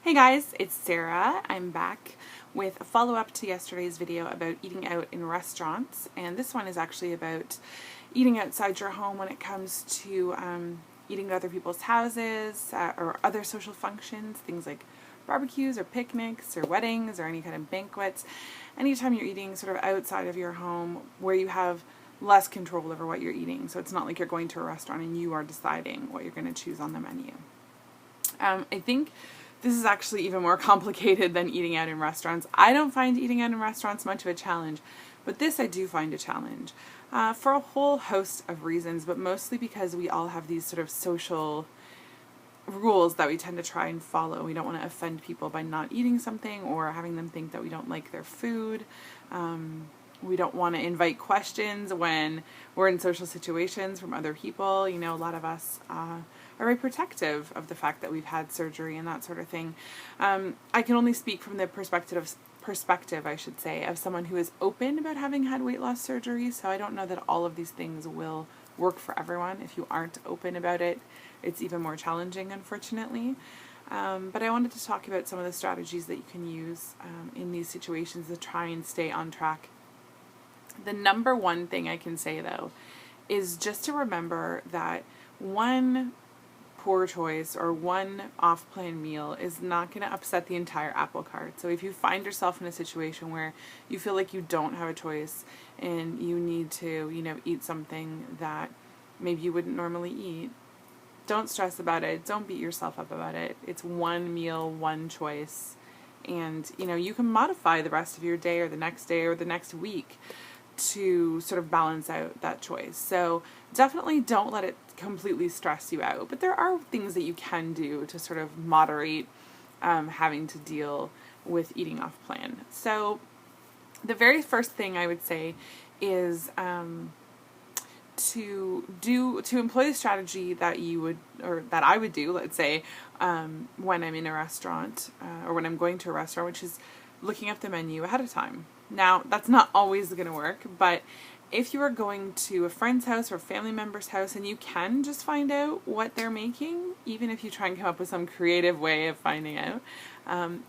Hey guys, it's Sarah. I'm back with a follow-up to yesterday's video about eating out in restaurants, and this one is actually about eating outside your home when it comes to eating at other people's houses or other social functions, things like barbecues or picnics or weddings or any kind of banquets. Anytime you're eating sort of outside of your home where you have less control over what you're eating, so it's not like you're going to a restaurant and you are deciding what you're going to choose on the menu. I think this is actually even more complicated than eating out in restaurants. I don't find eating out in restaurants much of a challenge, but this I do find a challenge for a whole host of reasons, but mostly because we all have these sort of social rules that we tend to try and follow. We don't want to offend people by not eating something or having them think that we don't like their food. We don't want to invite questions when we're in social situations from other people. You know, a lot of us are very protective of the fact that we've had surgery and that sort of thing. I can only speak from the perspective, I should say, of someone who is open about having had weight loss surgery. So I don't know that all of these things will work for everyone. If you aren't open about it, it's even more challenging, unfortunately. But I wanted to talk about some of the strategies that you can use in these situations to try and stay on track. The number one thing I can say, though, is just to remember that one poor choice or one off-plan meal is not going to upset the entire apple cart. So if you find yourself in a situation where you feel like you don't have a choice and you need to, eat something that maybe you wouldn't normally eat, don't stress about it. Don't beat yourself up about it. It's one meal, one choice. And, you can modify the rest of your day or the next week to sort of balance out that choice. So definitely don't let it completely stress you out. But there are things that you can do to sort of moderate having to deal with eating off plan. So the very first thing I would say is to employ the strategy that I would do, let's say, when I'm in a restaurant or when I'm going to a restaurant, which is looking up the menu ahead of time. Now, that's not always going to work, but if you are going to a friend's house or a family member's house and you can just find out what they're making, even if you try and come up with some creative way of finding out,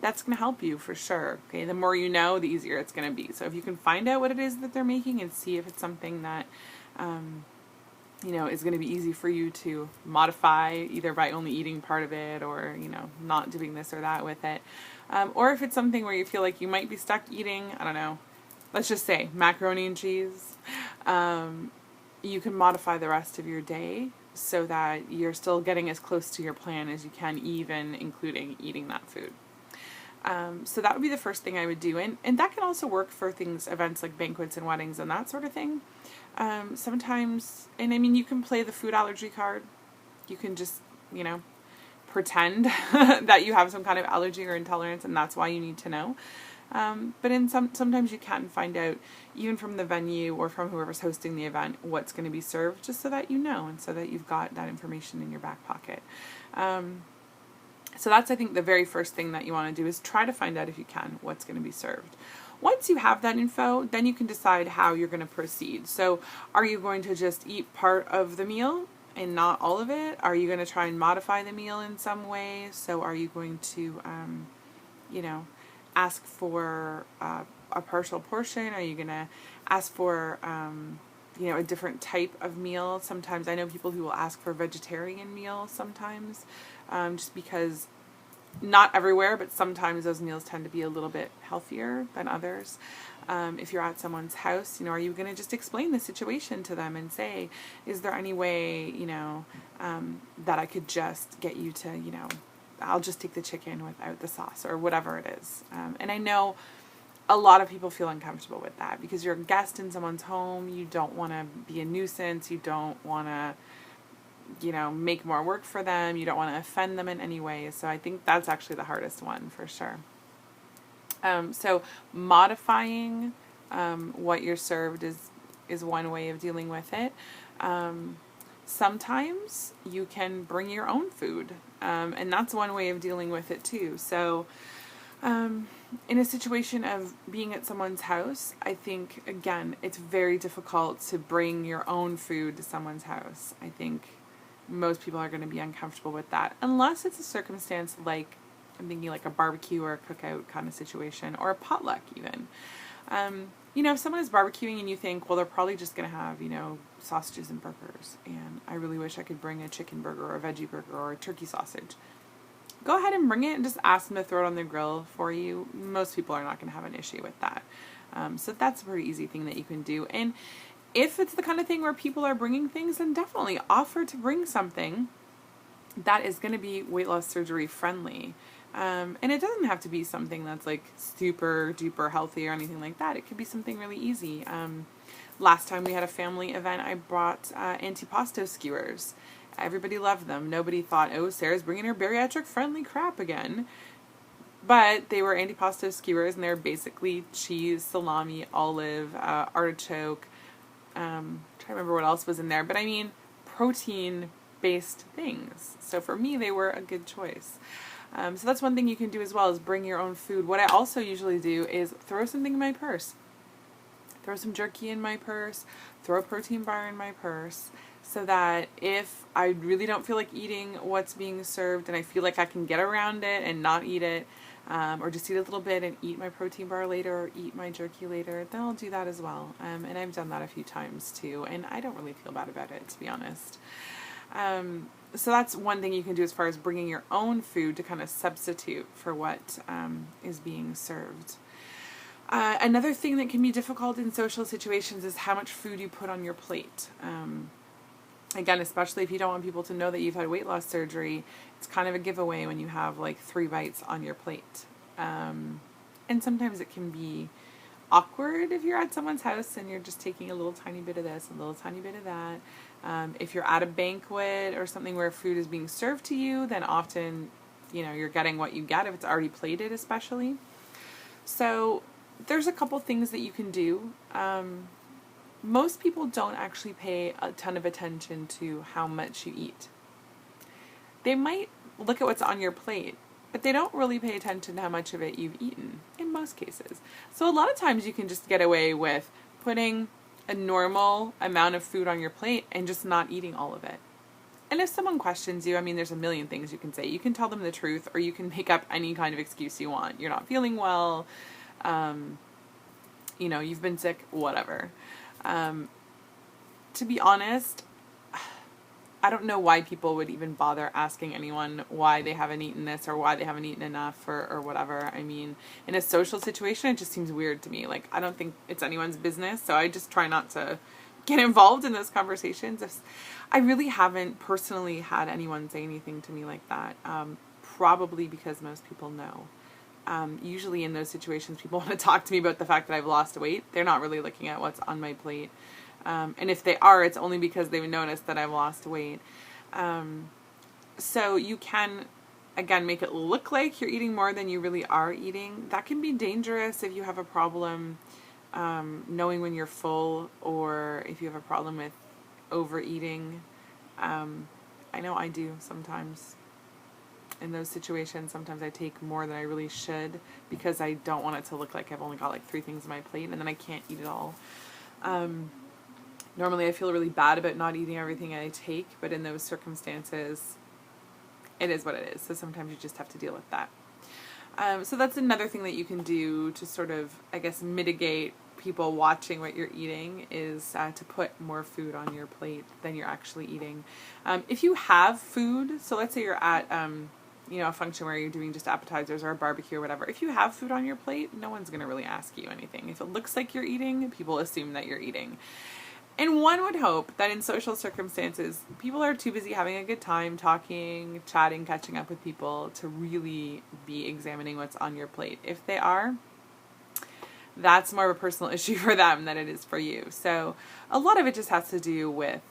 that's going to help you for sure. Okay, the more you know, the easier it's going to be. So if you can find out what it is that they're making and see if it's something that is going to be easy for you to modify, either by only eating part of it or, not doing this or that with it. Or if it's something where you feel like you might be stuck eating, I don't know, let's just say macaroni and cheese, you can modify the rest of your day so that you're still getting as close to your plan as you can, even including eating that food. So that would be the first thing I would do. And that can also work for events like banquets and weddings and that sort of thing. Sometimes, you can play the food allergy card. You can just, pretend that you have some kind of allergy or intolerance and that's why you need to know. But sometimes you can find out, even from the venue or from whoever's hosting the event, what's going to be served, just so that you know and so that you've got that information in your back pocket. So that's, I think, the very first thing that you want to do is try to find out, if you can, what's going to be served. Once you have that info, then you can decide how you're going to proceed. So are you going to just eat part of the meal and not all of it? Are you going to try and modify the meal in some way? So are you going to, ask for a partial portion? Are you going to ask for, a different type of meal? Sometimes I know people who will ask for a vegetarian meal sometimes, just because not everywhere, but sometimes those meals tend to be a little bit healthier than others. If you're at someone's house, are you going to just explain the situation to them and say, is there any way, that I could just get you to, I'll just take the chicken without the sauce or whatever it is. And I know a lot of people feel uncomfortable with that because you're a guest in someone's home. You don't want to be a nuisance. You don't want to, make more work for them. You don't want to offend them in any way. So I think that's actually the hardest one for sure. So modifying what you're served is one way of dealing with it. Sometimes you can bring your own food, and that's one way of dealing with it too. So in a situation of being at someone's house, I think, again, it's very difficult to bring your own food to someone's house. I think most people are going to be uncomfortable with that, unless it's a circumstance like I'm thinking like a barbecue or a cookout kind of situation, or a potluck even. If someone is barbecuing and you think, well, they're probably just going to have, sausages and burgers, and I really wish I could bring a chicken burger or a veggie burger or a turkey sausage. Go ahead and bring it and just ask them to throw it on the grill for you. Most people are not going to have an issue with that. So that's a pretty easy thing that you can do. And if it's the kind of thing where people are bringing things, then definitely offer to bring something that is going to be weight loss surgery friendly. And it doesn't have to be something that's like super duper healthy or anything like that. It could be something really easy. Last time we had a family event, I brought antipasto skewers. Everybody loved them. Nobody thought, oh, Sarah's bringing her bariatric friendly crap again. But they were antipasto skewers, and they're basically cheese, salami, olive, artichoke. Trying to remember what else was in there. But I mean, protein-based things. So for me, they were a good choice. So that's one thing you can do as well, is bring your own food. What I also usually do is throw something in my purse. Throw some jerky in my purse. Throw a protein bar in my purse. So that if I really don't feel like eating what's being served and I feel like I can get around it and not eat it, or just eat a little bit and eat my protein bar later or eat my jerky later, then I'll do that as well. And I've done that a few times too, and I don't really feel bad about it, to be honest. So that's one thing you can do as far as bringing your own food to kind of substitute for what is being served. Another thing that can be difficult in social situations is how much food you put on your plate. Again, especially if you don't want people to know that you've had weight loss surgery, it's kind of a giveaway when you have like 3 bites on your plate. And sometimes it can be awkward if you're at someone's house and you're just taking a little tiny bit of this, a little tiny bit of that. If you're at a banquet or something where food is being served to you, then often, you're getting what you get if it's already plated, especially. So there's a couple things that you can do. Most people don't actually pay a ton of attention to how much you eat. They might look at what's on your plate, but they don't really pay attention to how much of it you've eaten, in most cases. So a lot of times you can just get away with putting a normal amount of food on your plate and just not eating all of it. And if someone questions you, there's a million things you can say. You can tell them the truth, or you can make up any kind of excuse you want. You're not feeling well, you've been sick, whatever. To be honest, I don't know why people would even bother asking anyone why they haven't eaten this or why they haven't eaten enough or whatever. In a social situation, it just seems weird to me. Like, I don't think it's anyone's business, so I just try not to get involved in those conversations. I really haven't personally had anyone say anything to me like that, probably because most people know. Usually in those situations, people want to talk to me about the fact that I've lost weight. They're not really looking at what's on my plate. And if they are, it's only because they've noticed that I've lost weight. So you can, again, make it look like you're eating more than you really are eating. That can be dangerous if you have a problem knowing when you're full, or if you have a problem with overeating. I know I do sometimes. In those situations, sometimes I take more than I really should because I don't want it to look like I've only got like 3 things on my plate and then I can't eat it all. Normally I feel really bad about not eating everything I take, but in those circumstances, it is what it is. So sometimes you just have to deal with that. So that's another thing that you can do to sort of, mitigate people watching what you're eating, is to put more food on your plate than you're actually eating. If you have food, so let's say you're at a function where you're doing just appetizers or a barbecue or whatever. If you have food on your plate, no one's going to really ask you anything. If it looks like you're eating, people assume that you're eating. And one would hope that in social circumstances, people are too busy having a good time, talking, chatting, catching up with people to really be examining what's on your plate. If they are, that's more of a personal issue for them than it is for you. So a lot of it just has to do with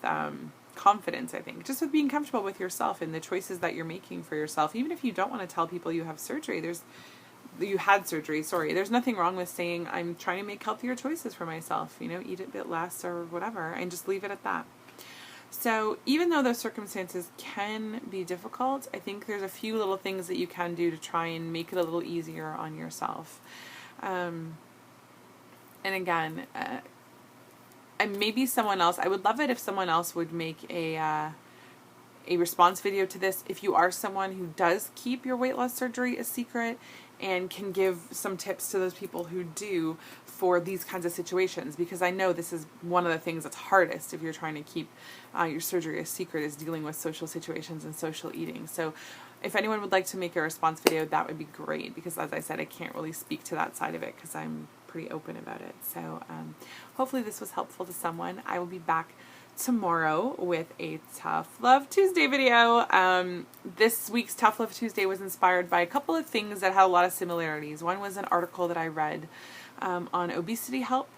confidence, I think. Just with being comfortable with yourself and the choices that you're making for yourself. Even if you don't want to tell people you have surgery, there's nothing wrong with saying, I'm trying to make healthier choices for myself, eat a bit less or whatever, and just leave it at that. So even though those circumstances can be difficult, I think there's a few little things that you can do to try and make it a little easier on yourself. And again, and maybe someone else, I would love it if someone else would make a a response video to this if you are someone who does keep your weight loss surgery a secret, and can give some tips to those people who do for these kinds of situations, because I know this is one of the things that's hardest if you're trying to keep your surgery a secret, is dealing with social situations and social eating. So if anyone would like to make a response video, that would be great, because as I said, I can't really speak to that side of it because I'm pretty open about it. So hopefully this was helpful to someone. I will be back tomorrow with a Tough Love Tuesday video. This week's Tough Love Tuesday was inspired by a couple of things that had a lot of similarities. One was an article that I read on obesity help,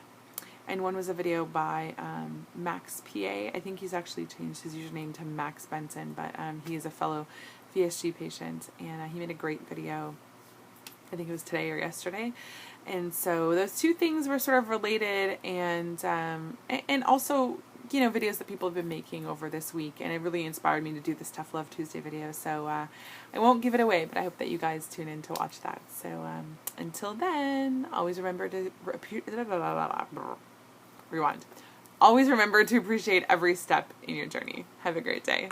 and one was a video by Max PA. I think he's actually changed his username to Max Benson, but he is a fellow VSG patient, and he made a great video. I think it was today or yesterday. And so those two things were sort of related, and also, you know, videos that people have been making over this week, and it really inspired me to do this Tough Love Tuesday video. So I won't give it away, but I hope that you guys tune in to watch that. So until then, always remember to rewind. Always remember to appreciate every step in your journey. Have a great day.